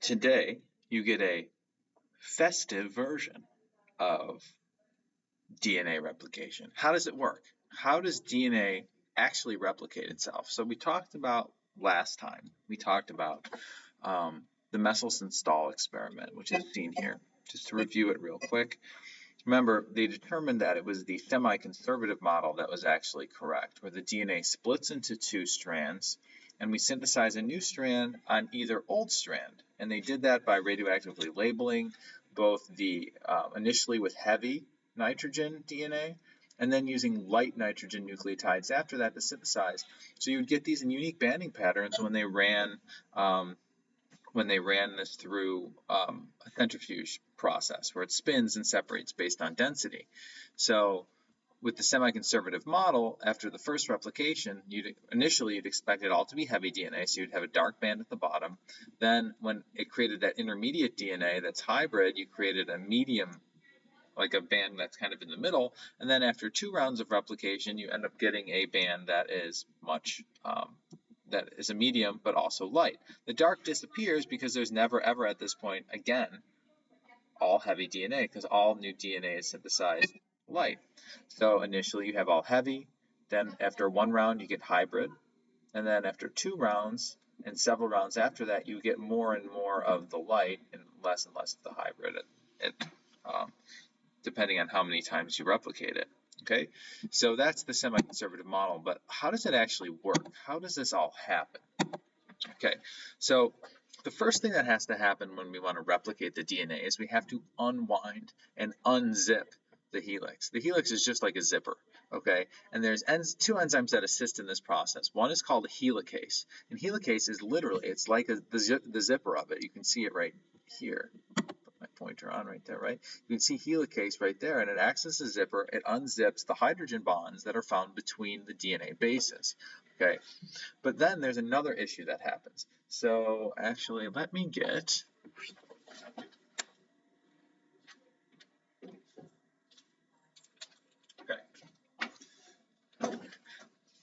Today, you get a festive version of DNA replication. How does it work? How does DNA actually replicate itself? So we talked about last time, we talked about the Michelson-Stahl experiment, which is seen here. Just to review it real quick. Remember, they determined that it was the semi-conservative model that was actually correct, where the DNA splits into two strands, and we synthesize a new strand on either old strand. And they did that by radioactively labeling both the initially with heavy nitrogen DNA, and then using light nitrogen nucleotides after that to synthesize. So you would get these unique banding patterns when they ran this through a centrifuge process where it spins and separates based on density. So with the semi-conservative model, after the first replication, initially you'd expect it all to be heavy DNA, so you'd have a dark band at the bottom. Then when it created that intermediate DNA that's hybrid, you created a medium, like a band that's kind of in the middle, and then after 2 rounds of replication, you end up getting a band that is much that is a medium, but also light. The dark disappears because there's never ever at this point, again, all heavy DNA, because all new DNA is synthesized light. So initially you have all heavy, then after 1 round you get hybrid, and then after 2 rounds and several rounds after that you get more and more of the light and less of the hybrid, depending on how many times you replicate it. Okay, so that's the semi-conservative model, but how does it actually work? How does this all happen? Okay, so the first thing that has to happen when we want to replicate the DNA is we have to unwind and unzip the helix. The helix is just like a zipper, okay? And there's 2 enzymes that assist in this process. One is called a helicase, and helicase is literally, it's like the zipper of it. You can see it right here. My pointer on right there, right? You can see helicase right there, and it acts as a zipper. It unzips the hydrogen bonds that are found between the DNA bases. Okay, but then there's another issue that happens. So actually, let me get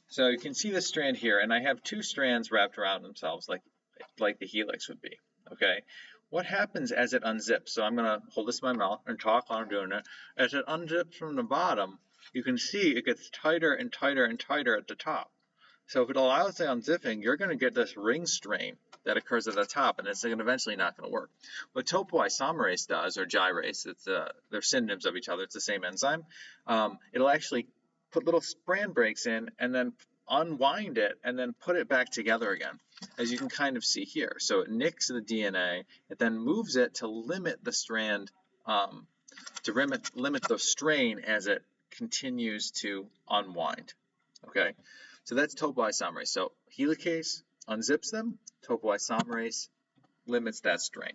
So you can see this strand here, and I have 2 strands wrapped around themselves like the helix would be. Okay, what happens as it unzips? So I'm going to hold this in my mouth and talk while I'm doing it. As it unzips from the bottom, you can see it gets tighter and tighter and tighter at the top. So if it allows the unzipping, you're going to get this ring strain that occurs at the top, and it's eventually not going to work. What topoisomerase does, or gyrase, they're synonyms of each other, it's the same enzyme, it'll actually put little strand breaks in and then unwind it and then put it back together again, as you can kind of see here. So it nicks the DNA, it then moves it to limit the strand, limit the strain as it continues to unwind. Okay, so that's topoisomerase. So helicase unzips them, topoisomerase limits that strain.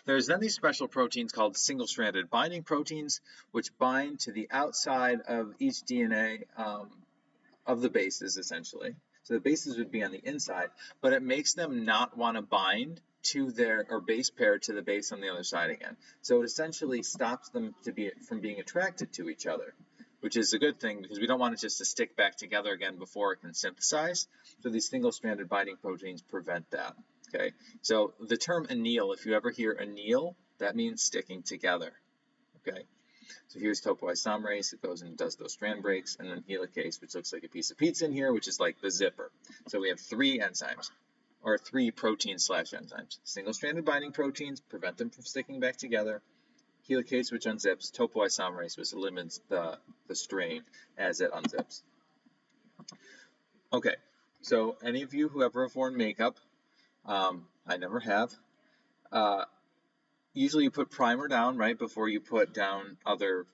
There's then these special proteins called single-stranded binding proteins, which bind to the outside of each DNA of the bases, essentially. So the bases would be on the inside, but it makes them not want to bind to their base pair to the base on the other side again. So it essentially stops them from being attracted to each other, which is a good thing because we don't want it just to stick back together again before it can synthesize. So these single-stranded binding proteins prevent that. Okay, so the term anneal, if you ever hear anneal, that means sticking together. Okay, so here's topoisomerase, it goes and does those strand breaks, and then helicase, which looks like a piece of pizza in here, which is like the zipper. So we have 3 enzymes, or 3 proteins/enzymes. Single-stranded binding proteins prevent them from sticking back together. Helicase, which unzips, topoisomerase, which limits the strain as it unzips. Okay, so any of you who ever have worn makeup, I never have. Usually you put primer down right before you put down other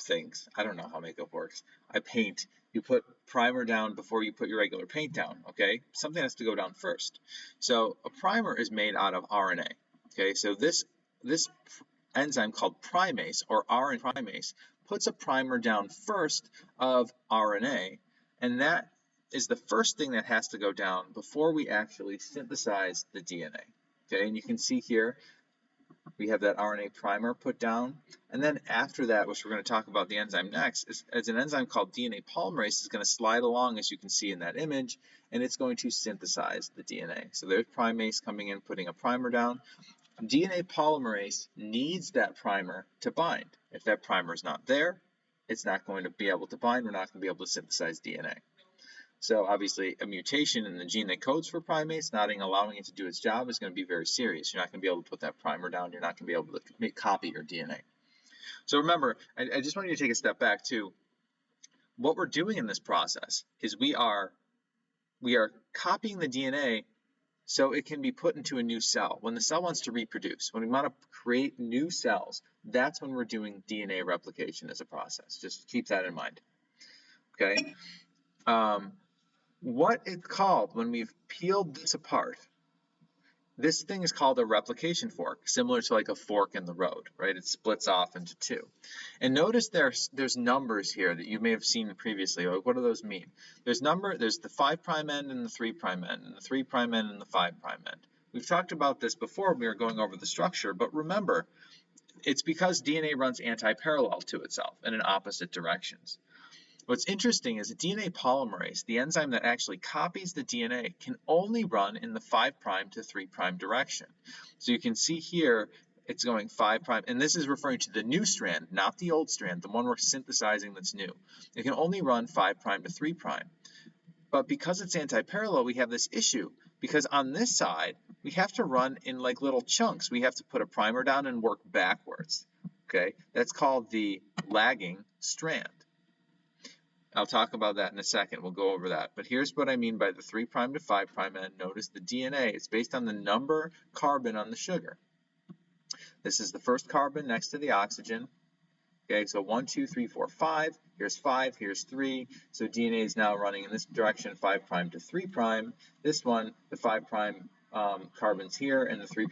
things. I don't know how makeup works. I paint. You put primer down before you put your regular paint down, okay? Something has to go down first. So a primer is made out of RNA, okay? So this enzyme called primase, or RNA primase, puts a primer down first of RNA, and that is the first thing that has to go down before we actually synthesize the DNA. Okay, and you can see here we have that RNA primer put down, and then after that, which we're going to talk about the enzyme next, is an enzyme called DNA polymerase is going to slide along, as you can see in that image, and it's going to synthesize the DNA. So there's primase coming in, putting a primer down. DNA polymerase needs that primer to bind. If that primer is not there, it's not going to be able to bind. We're not going to be able to synthesize DNA. So obviously a mutation in the gene that codes for primase, not allowing it to do its job, is going to be very serious. You're not going to be able to put that primer down. You're not going to be able to copy your DNA. So remember, I just want you to take a step back too. What we're doing in this process is we are copying the DNA so it can be put into a new cell. When the cell wants to reproduce, when we want to create new cells, that's when we're doing DNA replication as a process. Just keep that in mind. Okay. What it's called when we've peeled this apart, this thing is called a replication fork, similar to like a fork in the road, right? It splits off into two. And notice there's numbers here that you may have seen previously. Like, what do those mean? There's the 5' end and the 3' end, and the 3' end and the 5' end. We've talked about this before when we were going over the structure, but remember, it's because DNA runs anti-parallel to itself and in opposite directions. What's interesting is that DNA polymerase, the enzyme that actually copies the DNA, can only run in the 5' to 3' direction. So you can see here it's going 5', and this is referring to the new strand, not the old strand, the one we're synthesizing that's new. It can only run 5' to 3'. But because it's anti-parallel, we have this issue, because on this side, we have to run in like little chunks. We have to put a primer down and work backwards. Okay, that's called the lagging strand. I'll talk about that in a second. We'll go over that. But here's what I mean by the 3' to 5' end. Notice the DNA is based on the number carbon on the sugar. This is the first carbon next to the oxygen. Okay, so 1, 2, 3, 4, 5. Here's 5, here's 3. So DNA is now running in this direction, 5' to 3'. This one, the 5' carbon's here, and the 3'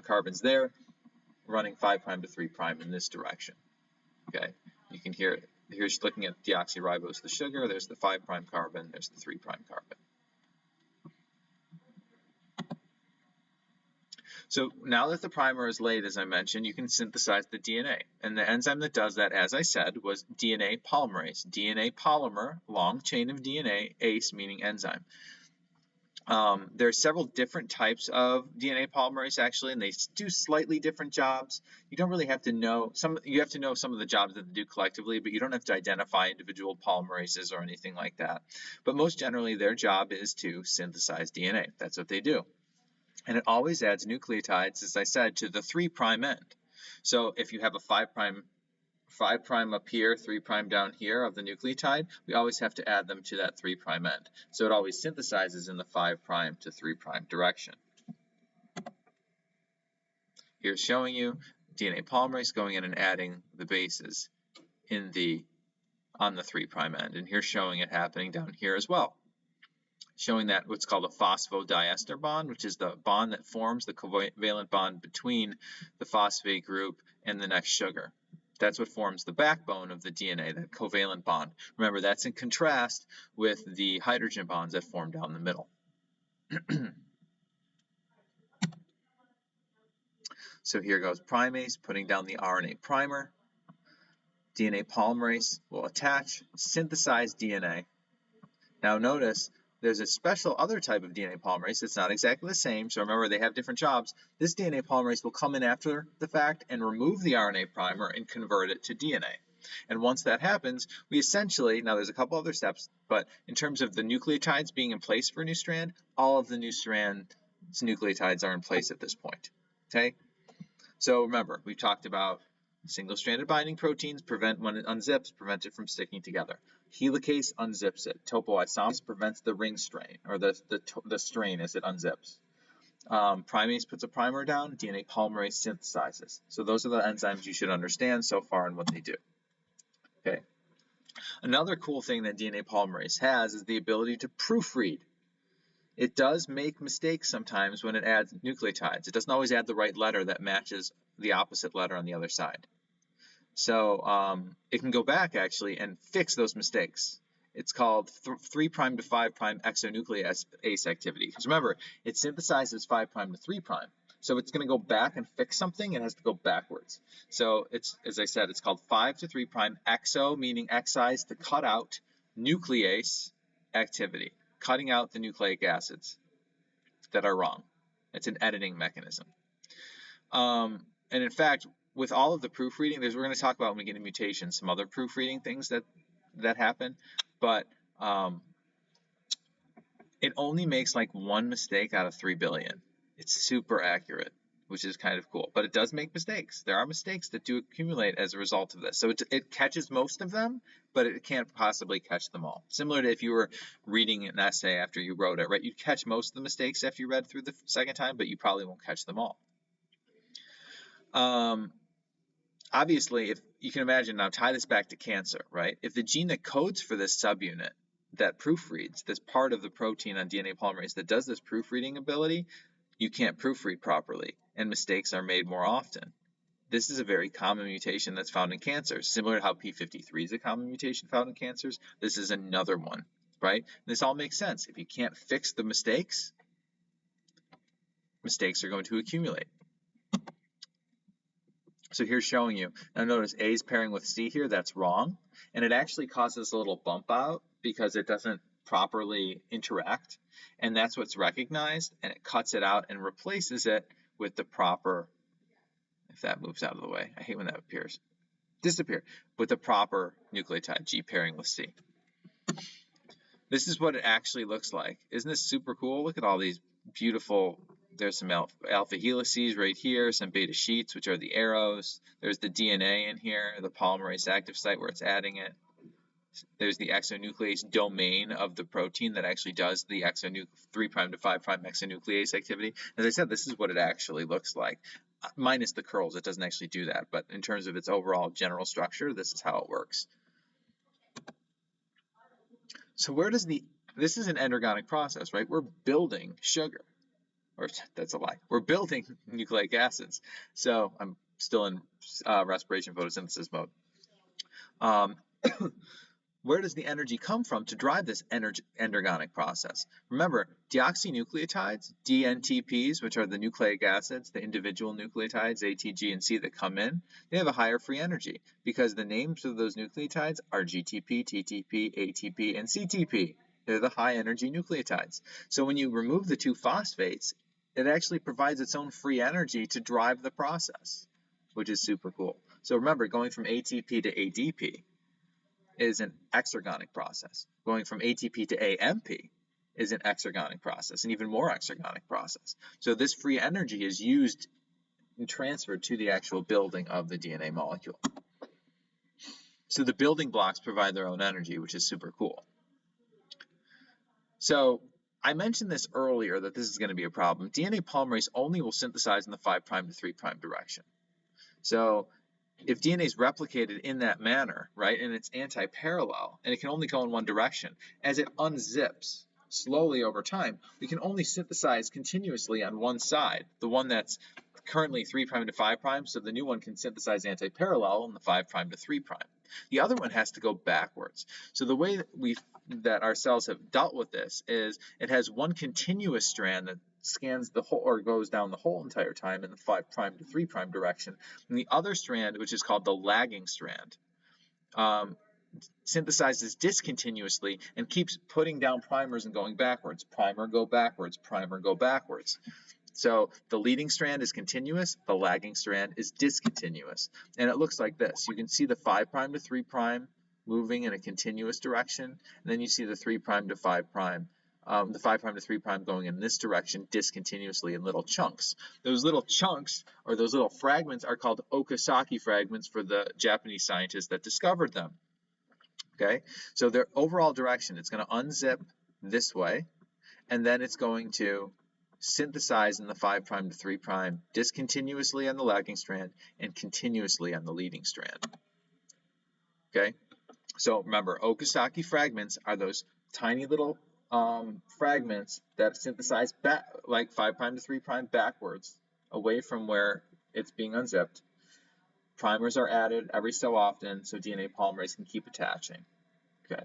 carbon's there, running 5' to 3' in this direction. Okay, you can hear it. Here's looking at deoxyribose, the sugar. There's the 5' carbon. There's the 3' carbon. So now that the primer is laid, as I mentioned, you can synthesize the DNA. And the enzyme that does that, as I said, was DNA polymerase. DNA polymer, long chain of DNA, ACE meaning enzyme. There are several different types of DNA polymerase actually, and they do slightly different jobs. You don't really have to know you have to know some of the jobs that they do collectively, but you don't have to identify individual polymerases or anything like that. But most generally, their job is to synthesize DNA. That's what they do. And it always adds nucleotides, as I said, to the 3' end. So if you have a 5' up here, 3' down here of the nucleotide, we always have to add them to that 3' end. So it always synthesizes in the 5' to 3' direction. Here's showing you DNA polymerase going in and adding the bases on the 3' end. And here's showing it happening down here as well. Showing that what's called a phosphodiester bond, which is the bond that forms the covalent bond between the phosphate group and the next sugar. That's what forms the backbone of the DNA, that covalent bond. Remember, that's in contrast with the hydrogen bonds that form down the middle. So here goes primase, putting down the RNA primer. DNA polymerase will attach, synthesize DNA. Now notice, there's a special other type of DNA polymerase that's not exactly the same, so remember they have different jobs. This DNA polymerase will come in after the fact and remove the RNA primer and convert it to DNA. And once that happens, we essentially, now there's a couple other steps, but in terms of the nucleotides being in place for a new strand, all of the new strand's nucleotides are in place at this point. Okay? So remember, we've talked about single-stranded binding proteins prevent when it unzips, prevent it from sticking together. Helicase unzips it. Topoisomerase prevents the ring strain, or the strain as it unzips. Primase puts a primer down. DNA polymerase synthesizes. So those are the enzymes you should understand so far and what they do. Okay. Another cool thing that DNA polymerase has is the ability to proofread. It does make mistakes sometimes when it adds nucleotides. It doesn't always add the right letter that matches the opposite letter on the other side. So it can go back actually and fix those mistakes. It's called 3' to 5' exonuclease activity. Because remember, it synthesizes 5' to 3'. So it's going to go back and fix something. It has to go backwards. So it's, as I said, it's called 5 to 3 prime exo, meaning excise to cut out nuclease activity, cutting out the nucleic acids that are wrong. It's an editing mechanism. And in fact, with all of the proofreading, we're going to talk about when we get into mutations, some other proofreading things that happen, but it only makes like 1 mistake out of 3 billion. It's super accurate, which is kind of cool, but it does make mistakes. There are mistakes that do accumulate as a result of this. So it catches most of them, but it can't possibly catch them all. Similar to if you were reading an essay after you wrote it, right? You'd catch most of the mistakes after you read through the second time, but you probably won't catch them all. Obviously, if you can imagine, now tie this back to cancer, right? If the gene that codes for this subunit that proofreads, this part of the protein on DNA polymerase that does this proofreading ability, you can't proofread properly, and mistakes are made more often. This is a very common mutation that's found in cancers. Similar to how P53 is a common mutation found in cancers, this is another one, right? And this all makes sense. If you can't fix the mistakes, mistakes are going to accumulate. So here's showing you. Now notice A is pairing with C here. That's wrong. And it actually causes a little bump out because it doesn't properly interact. And that's what's recognized. And it cuts it out and replaces it with the proper, if that moves out of the way. I hate when that appears. Disappear. With the proper nucleotide, G pairing with C. This is what it actually looks like. Isn't this super cool? Look at all these beautiful, there's some alpha helices right here, some beta sheets, which are the arrows. There's the DNA in here, the polymerase active site where it's adding it. There's the exonuclease domain of the protein that actually does the 3' to 5' exonuclease activity. As I said, this is what it actually looks like. Minus the curls, it doesn't actually do that, but in terms of its overall general structure, this is how it works. So where does this is an endergonic process, right? We're building sugar, or that's a lie. We're building nucleic acids. So I'm still in respiration photosynthesis mode. Where does the energy come from to drive this endergonic process? Remember, deoxynucleotides, DNTPs, which are the nucleic acids, the individual nucleotides, A, T, G, and C that come in, they have a higher free energy because the names of those nucleotides are GTP, TTP, ATP, and CTP. They're the high energy nucleotides. So when you remove the two phosphates, it actually provides its own free energy to drive the process, which is super cool. So remember, going from ATP to ADP is an exergonic process. Going from ATP to AMP is an exergonic process, an even more exergonic process. So this free energy is used and transferred to the actual building of the DNA molecule. So the building blocks provide their own energy, which is super cool. So I mentioned this earlier that this is going to be a problem. DNA polymerase only will synthesize in the 5' to 3' direction. So if DNA is replicated in that manner, right, and it's anti-parallel, and it can only go in one direction, as it unzips slowly over time, we can only synthesize continuously on one side, the one that's currently 3' to 5', so the new one can synthesize anti-parallel on the 5' to 3'. The other one has to go backwards. So the way that our cells have dealt with this is it has one continuous strand that scans the whole, or goes down the whole entire time in the 5' to 3' direction, and the other strand, which is called the lagging strand, synthesizes discontinuously and keeps putting down primers and going backwards. Primer, go backwards. Primer, go backwards. So the leading strand is continuous, the lagging strand is discontinuous, and it looks like this. You can see the 5' to 3' moving in a continuous direction, and then you see the 3' to 5', the 5' to 3' going in this direction discontinuously in little chunks. Those little chunks, or those little fragments, are called Okazaki fragments for the Japanese scientists that discovered them. Okay, so their overall direction, it's going to unzip this way, and then it's going to synthesize in the 5' to 3' discontinuously on the lagging strand and continuously on the leading strand. Okay, so remember, Okazaki fragments are those tiny little fragments that synthesize back, like 5' to 3' backwards, away from where it's being unzipped. Primers are added every so often so DNA polymerase can keep attaching. Okay.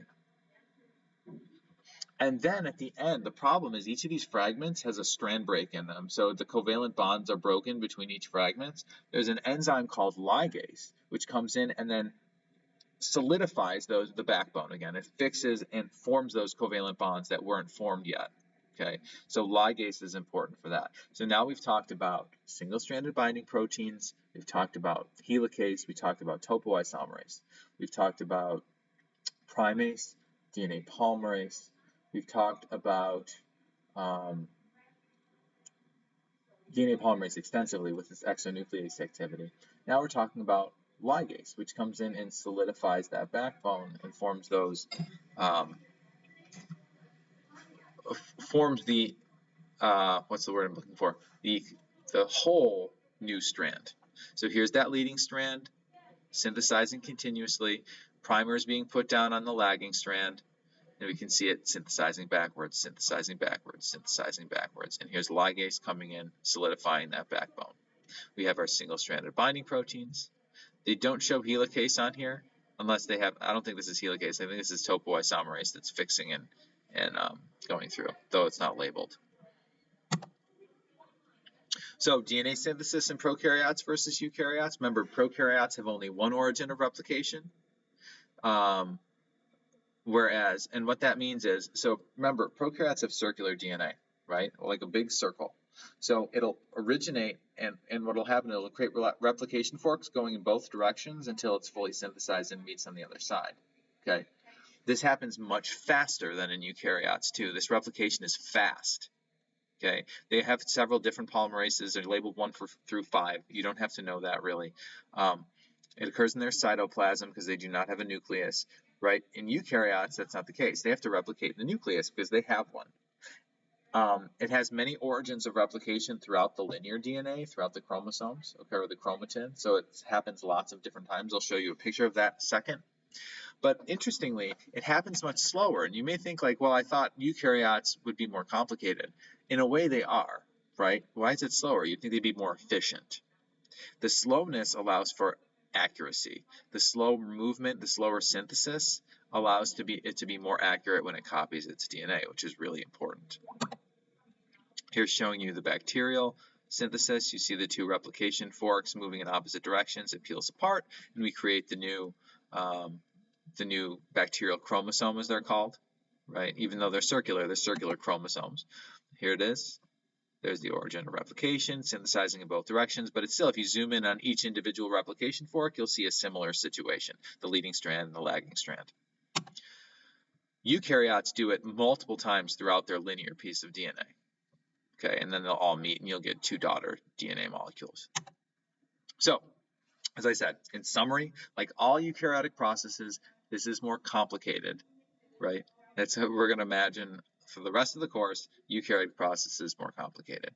And then at the end, the problem is each of these fragments has a strand break in them. So the covalent bonds are broken between each fragment. There's an enzyme called ligase, which comes in and then solidifies the backbone again. It fixes and forms those covalent bonds that weren't formed yet. Okay, so ligase is important for that. So now we've talked about single-stranded binding proteins. We've talked about helicase. We talked about topoisomerase. We've talked about primase, DNA polymerase. We've talked about DNA polymerase extensively with its exonuclease activity. Now we're talking about ligase, which comes in and solidifies that backbone and forms those, forms the, what's the word I'm looking for? The whole new strand. So here's that leading strand, synthesizing continuously. Primer is being put down on the lagging strand. And we can see it synthesizing backwards, synthesizing backwards, synthesizing backwards. And here's ligase coming in, solidifying that backbone. We have our single-stranded binding proteins. They don't show helicase on here, unless they have, I don't think this is helicase, I think this is topoisomerase that's fixing and going through, though it's not labeled. So DNA synthesis in prokaryotes versus eukaryotes. Remember, prokaryotes have only one origin of replication. Whereas, and what that means is, so remember, prokaryotes have circular DNA, right? Like a big circle. So it'll originate, and what'll happen, it'll create replication forks going in both directions until it's fully synthesized and meets on the other side, okay? This happens much faster than in eukaryotes too. This replication is fast, okay? They have several different polymerases. They're labeled 1 through 5. You don't have to know that really. It occurs in their cytoplasm because they do not have a nucleus. Right? In eukaryotes, that's not the case. They have to replicate in the nucleus because they have one. It has many origins of replication throughout the linear DNA, throughout the chromosomes, okay, or the chromatin. So it happens lots of different times. I'll show you a picture of that in a second. But interestingly, it happens much slower. And you may think like, well, I thought eukaryotes would be more complicated. In a way, they are, right? Why is it slower? You'd think they'd be more efficient. The slowness allows for accuracy. The slow movement, the slower synthesis allows it to be more accurate when it copies its DNA, which is really important. Here's showing you the bacterial synthesis. You see the two replication forks moving in opposite directions. It peels apart, and we create the new bacterial chromosome, as they're called, right? Even though they're circular chromosomes. Here it is. There's the origin of replication, synthesizing in both directions, but it's still, if you zoom in on each individual replication fork, you'll see a similar situation, the leading strand and the lagging strand. Eukaryotes do it multiple times throughout their linear piece of DNA, okay, and then they'll all meet and you'll get two daughter DNA molecules. So, as I said, in summary, like all eukaryotic processes, this is more complicated, right? That's how we're going to imagine for the rest of the course, eukaryotic process is more complicated.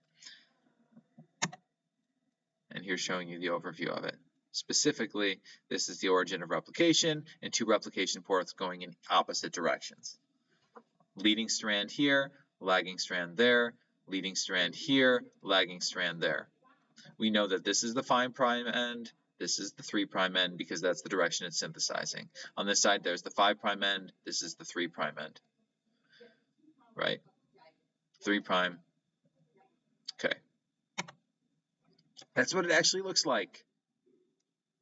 And here's showing you the overview of it. Specifically, this is the origin of replication and two replication ports going in opposite directions. Leading strand here, lagging strand there, leading strand here, lagging strand there. We know that this is the 5' end, this is the 3' end because that's the direction it's synthesizing. On this side, there's the 5' end, this is the 3' end. Right? 3'. Okay. That's what it actually looks like.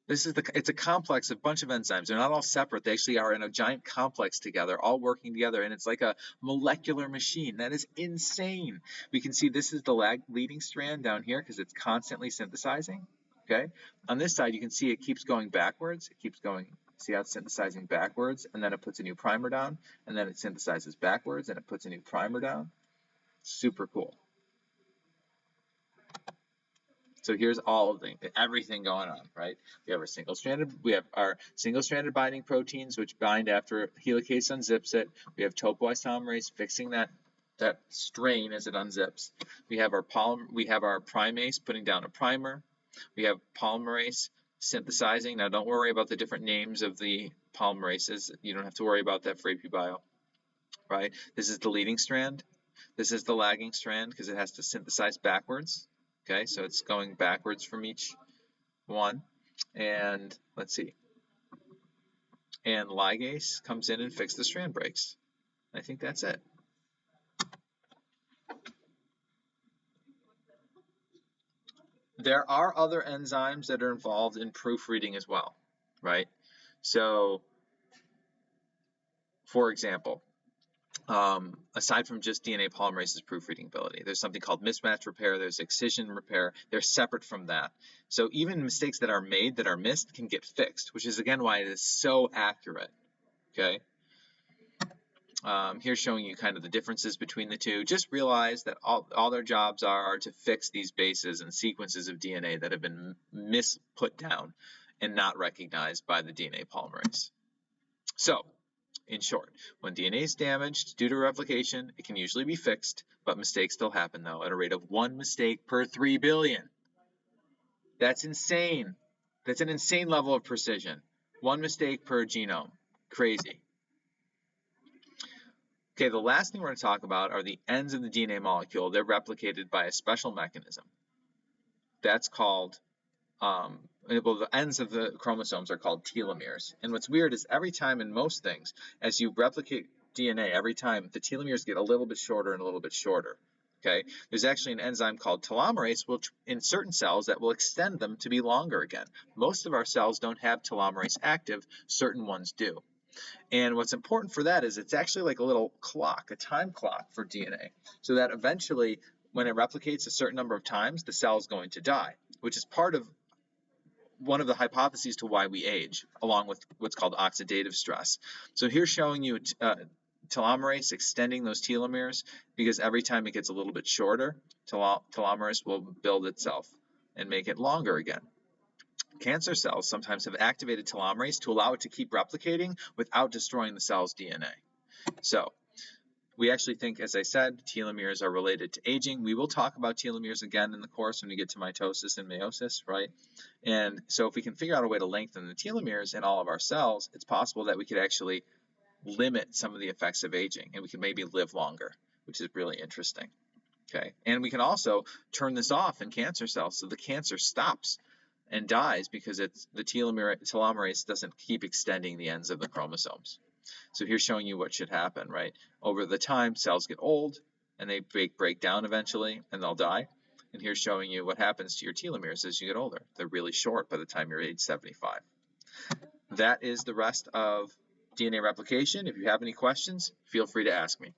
It's a complex, a bunch of enzymes. They're not all separate. They actually are in a giant complex together, all working together, and it's like a molecular machine. That is insane. We can see this is the leading strand down here because it's constantly synthesizing. Okay. On this side, you can see it keeps going backwards. It keeps going. See how it's synthesizing backwards, and then it puts a new primer down, and then it synthesizes backwards, and it puts a new primer down. Super cool. So here's all of everything going on, right? We have our single-stranded binding proteins, which bind after helicase unzips it. We have topoisomerase fixing that strain as it unzips. We have our primase putting down a primer. We have polymerase synthesizing. Now, don't worry about the different names of the polymerases. You don't have to worry about that for AP Bio, right? This is the leading strand. This is the lagging strand because it has to synthesize backwards. Okay, so it's going backwards from each one. And let's see. And ligase comes in and fixes the strand breaks. I think that's it. There are other enzymes that are involved in proofreading as well, right? So, for example, aside from just DNA polymerase's proofreading ability, there's something called mismatch repair, there's excision repair, they're separate from that. So even mistakes that are made that are missed can get fixed, which is again why it is so accurate, okay? Here's showing you kind of the differences between the two. Just realize that all their jobs are to fix these bases and sequences of DNA that have been put down and not recognized by the DNA polymerase. So, in short, when DNA is damaged due to replication, it can usually be fixed, but mistakes still happen though at a rate of 1 mistake per 3 billion. That's insane. That's an insane level of precision. 1 mistake per genome. Crazy. Okay, the last thing we're going to talk about are the ends of the DNA molecule. They're replicated by a special mechanism. That's called, well, the ends of the chromosomes are called telomeres. And what's weird is every time in most things, as you replicate DNA, every time the telomeres get a little bit shorter and a little bit shorter. Okay, there's actually an enzyme called telomerase, which in certain cells that will extend them to be longer again. Most of our cells don't have telomerase active, certain ones do. And what's important for that is it's actually like a little clock, a time clock for DNA, so that eventually when it replicates a certain number of times, the cell is going to die, which is part of one of the hypotheses to why we age, along with what's called oxidative stress. So here's showing you telomerase extending those telomeres, because every time it gets a little bit shorter, telomerase will build itself and make it longer again. Cancer cells sometimes have activated telomerase to allow it to keep replicating without destroying the cell's DNA. So we actually think, as I said, telomeres are related to aging. We will talk about telomeres again in the course when we get to mitosis and meiosis, right? And so if we can figure out a way to lengthen the telomeres in all of our cells, it's possible that we could actually limit some of the effects of aging, and we can maybe live longer, which is really interesting. Okay, and we can also turn this off in cancer cells, so the cancer stops and dies because it's the telomerase doesn't keep extending the ends of the chromosomes. So here's showing you what should happen, right? Over the time, cells get old and they break down eventually and they'll die. And here's showing you what happens to your telomeres as you get older. They're really short by the time you're age 75. That is the rest of DNA replication. If you have any questions, feel free to ask me.